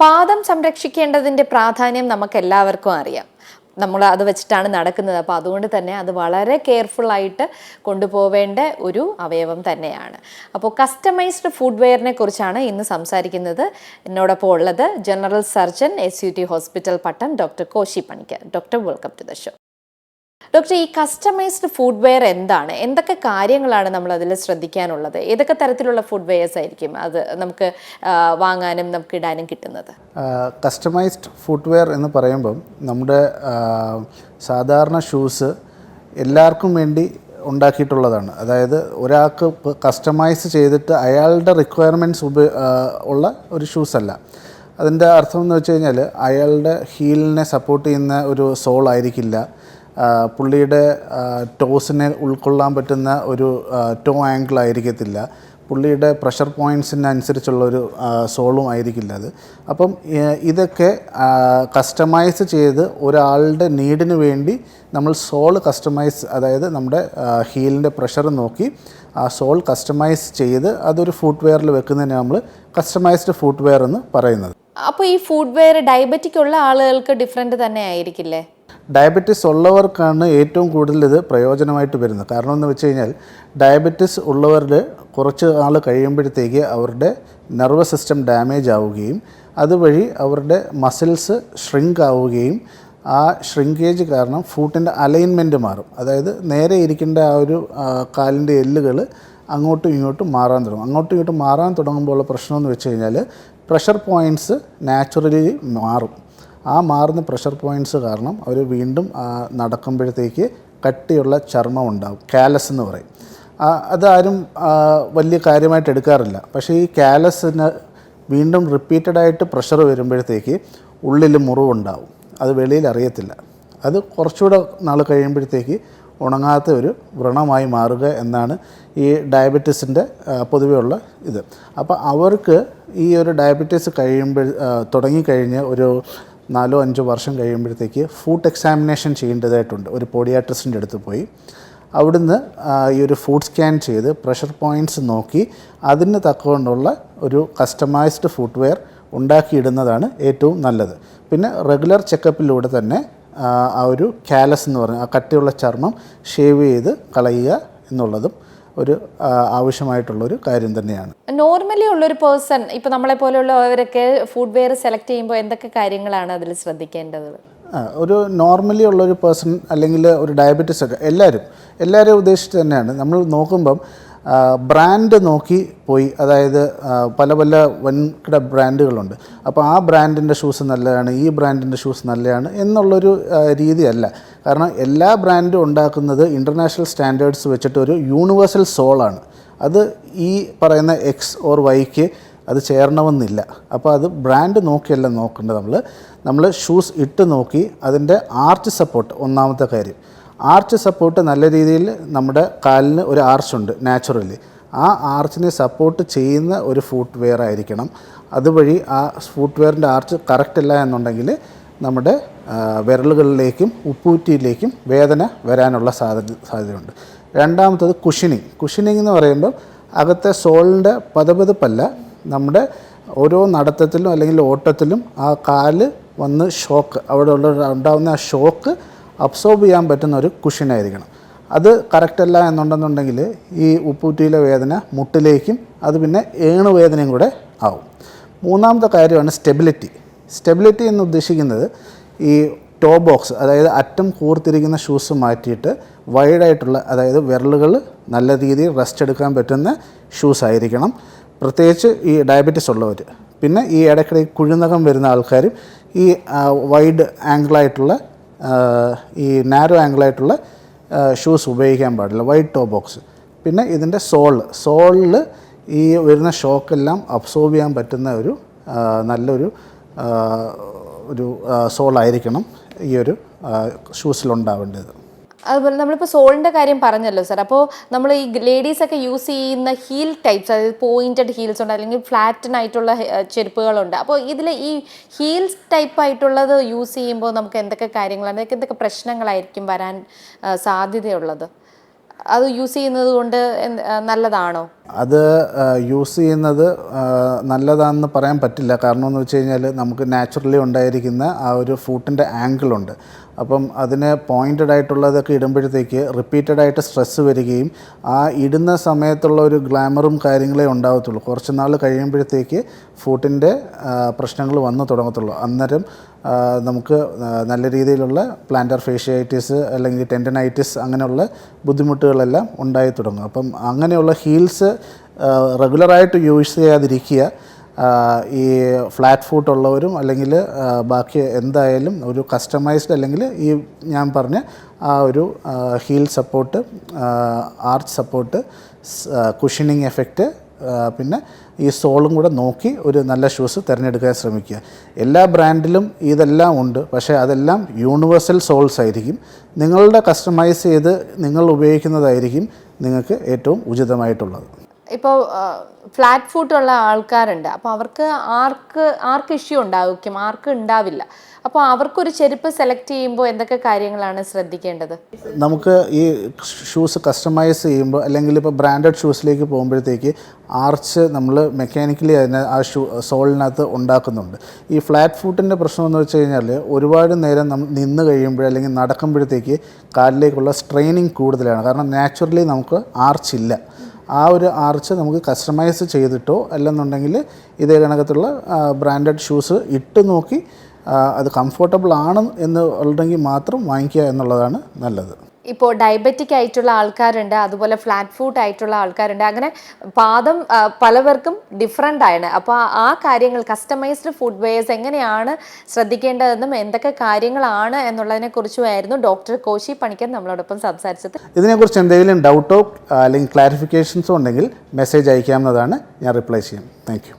പാദം സംരക്ഷിക്കേണ്ടതിൻ്റെ പ്രാധാന്യം നമുക്കെല്ലാവർക്കും അറിയാം. നമ്മൾ അത് വെച്ചിട്ടാണ് നടക്കുന്നത്. അപ്പോൾ അതുകൊണ്ട് തന്നെ അത് വളരെ കെയർഫുള്ളായിട്ട് കൊണ്ടുപോവേണ്ട ഒരു അവയവം തന്നെയാണ്. അപ്പോൾ കസ്റ്റമൈസ്ഡ് ഫുഡ്വെയറിനെ കുറിച്ചാണ് ഇന്ന് സംസാരിക്കുന്നത്. എന്നോടൊപ്പം ഉള്ളത് general surgeon SUT hospital Pattom doctor Koshy Panicker. Doctor, welcome to the show. Doctor, ഈ കസ്റ്റമൈസ്ഡ് ഫുഡ്വെയർ എന്താണ്? എന്തൊക്കെ കാര്യങ്ങളാണ് നമ്മൾ അതിൽ ശ്രദ്ധിക്കാനുള്ളത്? ഏതൊക്കെ തരത്തിലുള്ള ഫുഡ്വെയർസ് ആയിരിക്കും അത് നമുക്ക് വാങ്ങാനും നമുക്ക് ഇടാനും കിട്ടുന്നത്? കസ്റ്റമൈസ്ഡ് ഫുഡ്വെയർ എന്ന് പറയുമ്പം നമ്മുടെ സാധാരണ ഷൂസ് എല്ലാവർക്കും വേണ്ടി ഉണ്ടാക്കിയിട്ടുള്ളതാണ്. അതായത് ഒരാൾക്ക് കസ്റ്റമൈസ് ചെയ്തിട്ട് അയാളുടെ റിക്വയർമെൻറ്റ്സ് ഉള്ള ഒരു ഷൂസല്ല. അതിൻ്റെ അർത്ഥം എന്ന് വെച്ച് കഴിഞ്ഞാൽ അയാളുടെ ഹീലിനെ സപ്പോർട്ട് ചെയ്യുന്ന ഒരു സോൾ ആയിരിക്കില്ല, പുള്ളിയുടെ ടോസിനെ ഉൾക്കൊള്ളാൻ പറ്റുന്ന ഒരു ടോ ആംഗിൾ ആയിരിക്കത്തില്ല, പുള്ളിയുടെ പ്രഷർ പോയിൻറ്റ്സിനനുസരിച്ചുള്ളൊരു സോളും ആയിരിക്കില്ല അത്. അപ്പം ഇതൊക്കെ കസ്റ്റമൈസ് ചെയ്ത് ഒരാളുടെ നീഡിന് വേണ്ടി നമ്മൾ സോൾ കസ്റ്റമൈസ്, അതായത് നമ്മുടെ ഹീലിൻ്റെ പ്രഷർ നോക്കി ആ സോൾ കസ്റ്റമൈസ് ചെയ്ത് അതൊരു ഫുട്വെയറിൽ വെക്കുന്നതിന് നമ്മൾ കസ്റ്റമൈസ്ഡ് ഫുട്വെയർ എന്ന് പറയുന്നത്. അപ്പോൾ ഈ ഫുഡ്വെയർ ഡയബറ്റിക് ഉള്ള ആളുകൾക്ക് ഡിഫറെൻറ്റ് തന്നെ ആയിരിക്കില്ലേ? ഡയബറ്റിസ് ഉള്ളവർക്കാണ് ഏറ്റവും കൂടുതൽ ഇത് പ്രയോജനമായിട്ട് വരുന്നത്. കാരണം എന്ന് വെച്ച് കഴിഞ്ഞാൽ ഡയബറ്റിസ് ഉള്ളവരിൽ കുറച്ച് നാൾ കഴിയുമ്പോഴത്തേക്ക് അവരുടെ നെർവസ് സിസ്റ്റം ഡാമേജ് ആവുകയും അതുവഴി അവരുടെ മസിൽസ് ഷ്രിങ്ക് ആവുകയും ആ ഷ്രിങ്കേജ് കാരണം ഫൂട്ടിൻ്റെ അലൈൻമെൻറ്റ് മാറും. അതായത് നേരെ ഇരിക്കേണ്ട ആ ഒരു കാലിൻ്റെ എല്ലുകൾ അങ്ങോട്ടും ഇങ്ങോട്ടും മാറാൻ തുടങ്ങും. അങ്ങോട്ടും ഇങ്ങോട്ടും മാറാൻ തുടങ്ങുമ്പോഴുള്ള പ്രശ്നമെന്ന് വെച്ച് കഴിഞ്ഞാൽ പ്രഷർ പോയിൻറ്റ്സ് നാച്ചുറലി മാറും. ആ മാറുന്ന പ്രഷർ പോയിൻറ്റ്സ് കാരണം അവർ വീണ്ടും നടക്കുമ്പോഴത്തേക്ക് കട്ടിയുള്ള ചർമ്മം ഉണ്ടാകും, കാലസ് എന്ന് പറയും. അതാരും വലിയ കാര്യമായിട്ട് എടുക്കാറില്ല. പക്ഷേ ഈ കാലസിന് വീണ്ടും റിപ്പീറ്റഡായിട്ട് പ്രഷർ വരുമ്പോഴത്തേക്ക് ഉള്ളിൽ മുറിവുണ്ടാവും. അത് വെളിയിൽ അറിയത്തില്ല. അത് കുറച്ചുകൂടെ നാൾ കഴിയുമ്പോഴത്തേക്ക് ഉണങ്ങാത്ത ഒരു വ്രണമായി മാറുക എന്നാണ് ഈ ഡയബറ്റീസിൻ്റെ പൊതുവെയുള്ള ഇത്. അപ്പോൾ അവർക്ക് ഈ ഒരു ഡയബറ്റീസ് തുടങ്ങിക്കഴിഞ്ഞ് ഒരു 4-5 വർഷം കഴിയുമ്പോഴത്തേക്ക് ഫുഡ് എക്സാമിനേഷൻ ചെയ്യേണ്ടതായിട്ടുണ്ട്. ഒരു പോഡിയാട്രിസ്റ്റിൻ്റെ അടുത്ത് പോയി അവിടുന്ന് ഈ ഒരു ഫുഡ് സ്കാൻ ചെയ്ത് പ്രഷർ പോയിൻറ്റ്സ് നോക്കി അതിന് തക്കകൊണ്ടുള്ള ഒരു കസ്റ്റമൈസ്ഡ് ഫുട്വെയർ ഉണ്ടാക്കിയിടുന്നതാണ് ഏറ്റവും നല്ലത്. പിന്നെ റെഗുലർ ചെക്കപ്പിലൂടെ തന്നെ ആ ഒരു കാലസ് എന്ന് പറഞ്ഞ ആ കട്ടിയുള്ള ചർമ്മം ഷേവ് ചെയ്ത് കളയുക എന്നുള്ളതും ഒരു ആവശ്യമായിട്ടുള്ളൊരു കാര്യം തന്നെയാണ്. നോർമലി ഉള്ളൊരു പേഴ്സൺ, ഇപ്പോൾ നമ്മളെ പോലെയുള്ളവരൊക്കെ ഫുഡ്വെയർ സെലക്ട് ചെയ്യുമ്പോൾ എന്തൊക്കെ കാര്യങ്ങളാണ് അതിൽ ശ്രദ്ധിക്കേണ്ടത്? ഒരു നോർമലി ഉള്ളൊരു പേഴ്സൺ അല്ലെങ്കിൽ ഒരു ഡയബറ്റീസ് ഒക്കെ എല്ലാവരും ഉദ്ദേശിച്ച് തന്നെയാണ് നമ്മൾ നോക്കുമ്പം ബ്രാൻഡ് നോക്കി പോയി. അതായത് പല വൻകിട ബ്രാൻഡുകളുണ്ട്. അപ്പോൾ ആ ബ്രാൻഡിൻ്റെ ഷൂസ് നല്ലതാണ്, ഈ ബ്രാൻഡിൻ്റെ ഷൂസ് നല്ലതാണ് എന്നുള്ളൊരു രീതിയല്ല. കാരണം എല്ലാ ബ്രാൻഡും ഉണ്ടാക്കുന്നത് ഇൻ്റർനാഷണൽ സ്റ്റാൻഡേർഡ്സ് വെച്ചിട്ട് ഒരു യൂണിവേഴ്സൽ സോളാണ്. അത് ഈ പറയുന്ന X or Yക്ക് അത് ചേരണമെന്നില്ല. അപ്പോൾ അത് ബ്രാൻഡ് നോക്കിയല്ല നോക്കേണ്ടത്. നമ്മൾ ഷൂസ് ഇട്ട് നോക്കി അതിൻ്റെ ആർച്ച് സപ്പോർട്ട്, ഒന്നാമത്തെ കാര്യം. ആർച്ച് സപ്പോർട്ട് നല്ല രീതിയിൽ നമ്മുടെ കാലിന് ഒരു ആർച്ചുണ്ട് നാച്ചുറലി. ആ ആർച്ചിനെ സപ്പോർട്ട് ചെയ്യുന്ന ഒരു ഫുട്വെയർ ആയിരിക്കണം. അതുവഴി ആ ഫുട്വെയറിൻ്റെ ആർച്ച് കറക്റ്റ് അല്ല എന്നുണ്ടെങ്കിൽ നമ്മുടെ വിരലുകളിലേക്കും ഉപ്പൂറ്റിയിലേക്കും വേദന വരാനുള്ള സാധ്യതയുണ്ട്. രണ്ടാമത്തത് കുഷനിങ് എന്ന് പറയുമ്പം അകത്തെ സോളിൻ്റെ പതപതപ്പല്ല, നമ്മുടെ ഓരോ നടത്തത്തിലും അല്ലെങ്കിൽ ഓട്ടത്തിലും ആ കാല് വന്ന് ഷോക്ക്, അവിടെ ഉണ്ടാകുന്ന ആ ഷോക്ക് അബ്സോർബ് ചെയ്യാൻ പറ്റുന്ന ഒരു കുഷനായിരിക്കണം. അത് കറക്റ്റല്ല എന്നുണ്ടെന്നുണ്ടെങ്കിൽ ഈ ഉപ്പൂറ്റിയിലെ വേദന മുട്ടിലേക്കും അത് പിന്നെ വേദനയും കൂടെ ആവും. മൂന്നാമത്തെ കാര്യമാണ് സ്റ്റെബിലിറ്റി എന്ന് ഉദ്ദേശിക്കുന്നത് ഈ ടോ ബോക്സ്, അതായത് അറ്റം കൂർത്തിരിക്കുന്ന ഷൂസ് മാറ്റിയിട്ട് വൈഡായിട്ടുള്ള, അതായത് വിരലുകൾ നല്ല രീതിയിൽ റെസ്റ്റ് എടുക്കാൻ പറ്റുന്ന ഷൂസ് ആയിരിക്കണം. പ്രത്യേകിച്ച് ഈ ഡയബറ്റീസ് ഉള്ളവർ. പിന്നെ ഈ ഇടയ്ക്കിടയ്ക്ക് കുഴിനകം വരുന്ന ആൾക്കാരും ഈ വൈഡ് ആംഗിളായിട്ടുള്ള ഈ നാരോ ആംഗിളായിട്ടുള്ള ഷൂസ് ഉപയോഗിക്കാൻ പാടില്ല, വൈഡ് ടോ ബോക്സ്. പിന്നെ ഇതിൻ്റെ സോളിൽ ഈ വരുന്ന ഷോക്കെല്ലാം അബ്സോർബ് ചെയ്യാൻ പറ്റുന്ന ഒരു നല്ലൊരു സോളായിരിക്കണം ഈ ഒരു ഷൂസിലുണ്ടാവേണ്ടത്. അതുപോലെ നമ്മളിപ്പോൾ സോളിൻ്റെ കാര്യം പറഞ്ഞല്ലോ സാർ. അപ്പോൾ നമ്മൾ ഈ ലേഡീസൊക്കെ യൂസ് ചെയ്യുന്ന ഹീൽ ടൈപ്സ്, അതായത് പോയിൻറ്റഡ് ഹീൽസ് ഉണ്ട്, അല്ലെങ്കിൽ ഫ്ലാറ്റനായിട്ടുള്ള ചെരുപ്പുകളുണ്ട്. അപ്പോൾ ഇതിൽ ഈ ഹീൽസ് ടൈപ്പ് ആയിട്ടുള്ളത് യൂസ് ചെയ്യുമ്പോൾ നമുക്ക് എന്തൊക്കെ കാര്യങ്ങളാണ്, എന്തൊക്കെ പ്രശ്നങ്ങളായിരിക്കും വരാൻ സാധ്യതയുള്ളത്? അത് യൂസ് ചെയ്യുന്നത് കൊണ്ട് നല്ലതാണോ? അത് യൂസ് ചെയ്യുന്നത് നല്ലതാണെന്ന് പറയാൻ പറ്റില്ല. കാരണം എന്ന് വെച്ച് കഴിഞ്ഞാൽ നമുക്ക് നാച്ചുറലി ഉണ്ടായിരിക്കുന്ന ആ ഒരു ഫൂട്ടിൻ്റെ ആംഗിളുണ്ട്. അപ്പം അതിന് പോയിൻറ്റഡ് ആയിട്ടുള്ളതൊക്കെ ഇടുമ്പോഴത്തേക്ക് റിപ്പീറ്റഡ് ആയിട്ട് സ്ട്രെസ്സ് വരികയും ആ ഇടുന്ന സമയത്തുള്ള ഒരു ഗ്ലാമറും കാര്യങ്ങളേ ഉണ്ടാകത്തുള്ളൂ. കുറച്ച് നാൾ കഴിയുമ്പോഴത്തേക്ക് ഫൂട്ടിൻ്റെ പ്രശ്നങ്ങൾ വന്നു തുടങ്ങത്തുള്ളൂ. അന്നേരം നമുക്ക് നല്ല രീതിയിലുള്ള പ്ലാന്റർ ഫേഷ്യാറ്റിസ് അല്ലെങ്കിൽ ടെൻഡനൈറ്റിസ് അങ്ങനെയുള്ള ബുദ്ധിമുട്ടുകളെല്ലാം ഉണ്ടായി തുടങ്ങും. അപ്പം അങ്ങനെയുള്ള ഹീൽസ് റെഗുലറായിട്ട് യൂസ് ചെയ്യാതിരിക്കുക. ഈ ഫ്ലാറ്റ് ഫൂട്ട് ഉള്ളവരും അല്ലെങ്കിൽ ബാക്കി എന്തായാലും ഒരു കസ്റ്റമൈസ്ഡ് അല്ലെങ്കിൽ ഈ ഞാൻ പറഞ്ഞ ആ ഒരു heel support, arch support, cushioning effect, പിന്നെ ഈ സോളും കൂടെ നോക്കി ഒരു നല്ല ഷൂസ് തിരഞ്ഞെടുക്കാൻ ശ്രമിക്കുക. എല്ലാ ബ്രാൻഡിലും ഇതെല്ലാം ഉണ്ട്, പക്ഷേ അതെല്ലാം യൂണിവേഴ്സൽ സോൾസ് ആയിരിക്കും. നിങ്ങളുടെ കസ്റ്റമൈസ് ചെയ്ത് നിങ്ങൾ ഉപയോഗിക്കുന്നതായിരിക്കും നിങ്ങൾക്ക് ഏറ്റവും ഉചിതമായിട്ടുള്ളത്. ഇപ്പോൾ ഫ്ലാറ്റ് ഫുട്ടുള്ള ആൾക്കാരുണ്ട്, അപ്പോൾ അവർക്ക് ആർക്ക് ഇഷ്യൂ ഉണ്ടായിരിക്കും, ആർക്ക് ഉണ്ടാവില്ല. അപ്പോൾ അവർക്കൊരു ചെരുപ്പ് സെലക്ട് ചെയ്യുമ്പോൾ എന്തൊക്കെ കാര്യങ്ങളാണ് ശ്രദ്ധിക്കേണ്ടത്? നമുക്ക് ഈ ഷൂസ് കസ്റ്റമൈസ് ചെയ്യുമ്പോൾ അല്ലെങ്കിൽ ഇപ്പോൾ ബ്രാൻഡഡ് ഷൂസിലേക്ക് പോകുമ്പോഴത്തേക്ക് ആർച്ച് നമ്മൾ മെക്കാനിക്കലി അതിനെ ആ സോളിനകത്ത് ഉണ്ടാക്കുന്നുണ്ട്. ഈ ഫ്ലാറ്റ് ഫൂട്ടിൻ്റെ പ്രശ്നം എന്ന് വെച്ച് കഴിഞ്ഞാൽ ഒരുപാട് നേരം നമ്മൾ നിന്ന് കഴിയുമ്പോൾ അല്ലെങ്കിൽ നടക്കുമ്പോഴത്തേക്ക് കാലിലേക്കുള്ള സ്ട്രെയിനിങ് കൂടുതലാണ്. കാരണം നാച്ചുറലി നമുക്ക് ആർച്ച് ഇല്ല. ആ ഒരു ആർച്ച് നമുക്ക് കസ്റ്റമൈസ് ചെയ്തിട്ടോ അല്ലെന്നുണ്ടെങ്കിൽ ഇതേ കണക്കത്തുള്ള ബ്രാൻഡഡ് ഷൂസ് ഇട്ട് നോക്കി അത് കംഫർട്ടബിൾ ആണ് എന്ന് ഉണ്ടെങ്കിൽ മാത്രം വാങ്ങിക്കുക എന്നുള്ളതാണ് നല്ലത്. ഇപ്പോൾ ഡയബറ്റിക് ആയിട്ടുള്ള ആൾക്കാരുണ്ട്, അതുപോലെ ഫ്ലാറ്റ് ഫുട്ട് ആയിട്ടുള്ള ആൾക്കാരുണ്ട്. അങ്ങനെ പാദം പലവർക്കും ഡിഫറെൻ്റ് ആണ്. അപ്പോൾ ആ കാര്യങ്ങൾ കസ്റ്റമൈസ്ഡ് ഫുഡ് വെയർസ് എങ്ങനെയാണ് ശ്രദ്ധിക്കേണ്ടതെന്നും എന്തൊക്കെ കാര്യങ്ങളാണ് എന്നുള്ളതിനെക്കുറിച്ചുമായിരുന്നു ഡോക്ടർ കോശി പണിക്കർ നമ്മളോടൊപ്പം സംസാരിച്ചത്. ഇതിനെക്കുറിച്ച് എന്തെങ്കിലും ഡൗട്ടോ അല്ലെങ്കിൽ ക്ലാരിഫിക്കേഷൻസോ ഉണ്ടെങ്കിൽ മെസ്സേജ് അയക്കാവുന്നതാണ്. ഞാൻ റിപ്ലൈ ചെയ്യാം. Thank you.